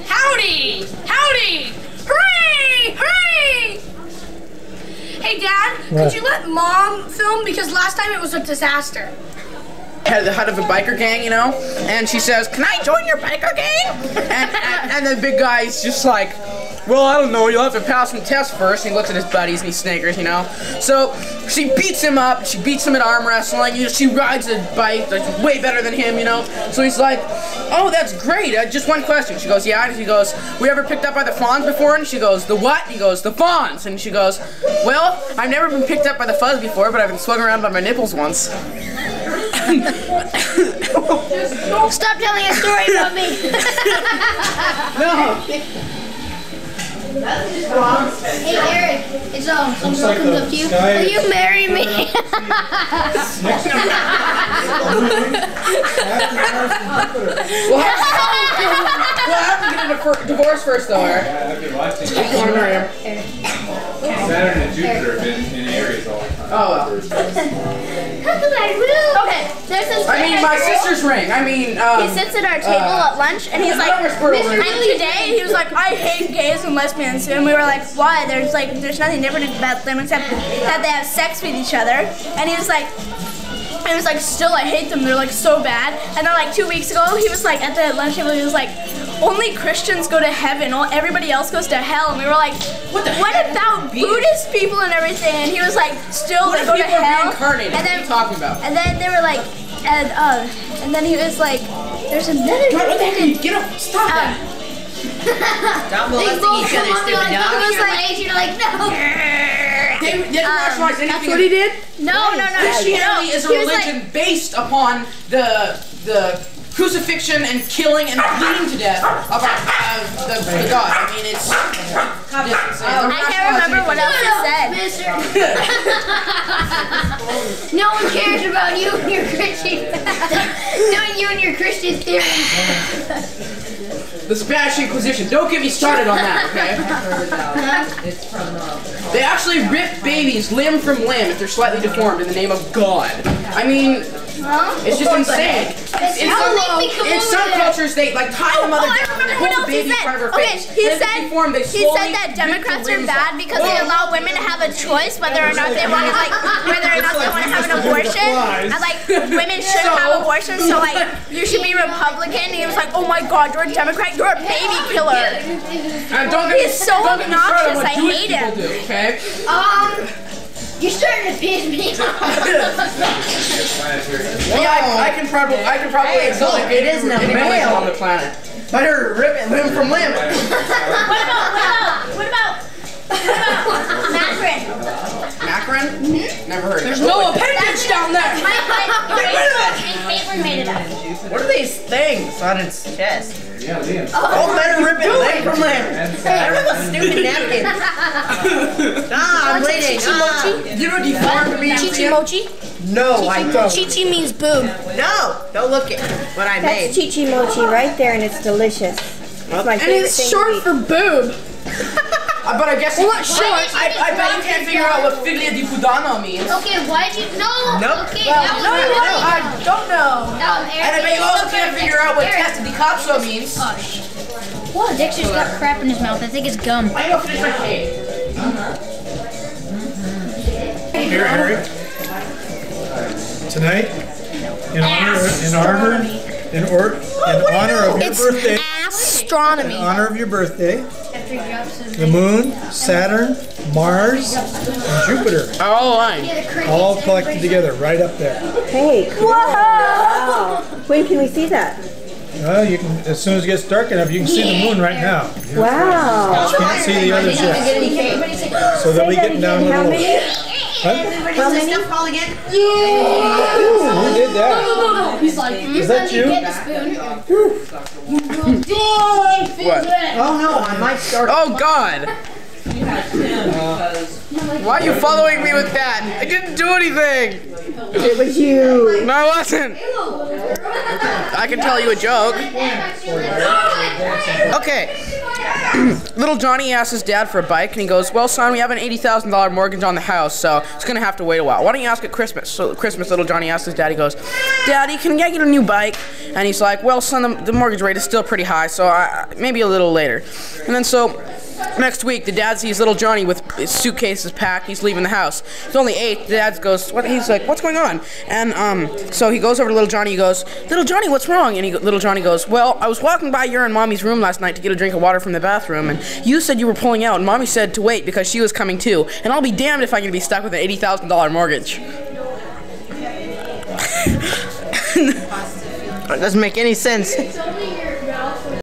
Howdy! Howdy! Hooray! Hooray! Hey, Dad, could you let Mom film? Because last time it was a disaster. Head of a biker gang, you know, and she says, "Can I join your biker gang?" And the big guy's just like, "Well, I don't know, you'll have to pass some tests first." And he looks at his buddies and he sniggers, you know. So she beats him up, she beats him at arm wrestling, you know, she rides a bike that's way better than him, you know. So he's like, "Oh, that's great, just one question." She goes, "Yeah," and he goes, "Were you ever picked up by the fawns before?" And she goes, "The what?" He goes, "The fawns." And she goes, "Well, I've never been picked up by the fuzz before, but I've been swung around by my nipples once." Stop telling a story about me. No. Hey Eric, it's someone comes up to you. Will you marry me? We'll have to get a divorce first, though, Eric. Saturn and Jupiter have been in Aries all the time. Oh, well. Okay, there's this. I mean, my sister's ring. I mean, he sits at our table at lunch and he's like, and today he was like, "I hate gays and lesbians," and we were like, "Why? There's nothing different about them except that they have sex with each other." And he was like, "Still, I hate them. They're like so bad." And then like 2 weeks ago, he was like at the lunch table, he was like, "Only Christians go to heaven. Everybody else goes to hell." And we were like, "What about Buddhist people and everything?" And he was like, "Still, they go to hell." And then, what are you talking about? And then they were like, and then he was like, "There's another." What the heck? Get up! Stop that! Stop molesting each other, stupid dog. You're like, no. They didn't rationalize anything. That's what he did? No. Christianity is a religion based upon the crucifixion and killing and bleeding to death of the God. I mean, it's. I can't remember what else it said. No one cares about you and your Christian. Knowing you and your Christian theory. The Spanish Inquisition. Don't get me started on that, okay? They actually rip babies limb from limb if they're slightly deformed in the name of God. I mean, it's just insane. In some cultures, they like tie the mother down and hold the baby in front of her face. He said that Democrats are bad because they allow women to have a choice whether or not they want to have an abortion, and like women shouldn't have abortions, so like you should be Republican. He was like, "Oh my God, you're a Democrat, you're a baby killer." He's so obnoxious. I hate him. Okay. You're starting to piss me off. Yeah, I can probably exalt it is no male on the planet. Let her rip it limb from limb. What about Macron? Macron? Mm-hmm. Never heard of it. There's no appendage down there. And Caitlin made it up. What are these things on its chest? Yeah, Liam. Oh, let her rip it limb from limb. I don't have a stupid napkin. I'm bleeding. You know deformed means? Chichi-mochi? No, I don't. Chichi means boob. No, don't look at what I made. That's Chichi-mochi right there, and it's delicious. It's my favorite And it's short for boob. But I guess I bet you can't figure out what figlia di Pudano means. Okay, why did you know? Nope. Okay, I don't know. Eric, And I bet you also can't figure out what testa di cazzo means. Whoa, Dick's just got crap in his mouth. I think it's gum. I go finish my cake. Here, Erik. Tonight, in honor of your birthday. Astronomy. In honor of your birthday, the moon, Saturn, Mars, and Jupiter All aligned. all collected together right up there. Hey, cool. Wow. When can we see that? Well, you can, as soon as it gets dark enough, you can see the moon right now. Wow. You can't see the others yet. So they'll be getting down a little. Huh? How many? Stuff call again? Who did that? He's like, Is that you? What? Oh no, I might start. Oh God! Why are you following me with that? I didn't do anything! It was you. No, I wasn't! I can tell you a joke. Okay. little Johnny asks his dad for a bike, and he goes, well, son, we have an $80,000 mortgage on the house, so it's going to have to wait a while. Why don't you ask at Christmas? So Christmas, little Johnny asks his dad, he goes, Daddy, can I get a new bike? And he's like, well, son, the mortgage rate is still pretty high, so maybe a little later. And then so next week, the dad sees little Johnny with his suitcases packed. He's leaving the house. It's only 8. The dad goes, what? He's like, what's going on? And so he goes over to little Johnny. He goes, little Johnny, what's wrong? And little Johnny goes, well, I was walking by your and Mommy's room last night to get a drink of water from the bathroom, and you said you were pulling out, and Mommy said to wait because she was coming too. And I'll be damned if I'm gonna be stuck with an $80,000 mortgage. It doesn't make any sense.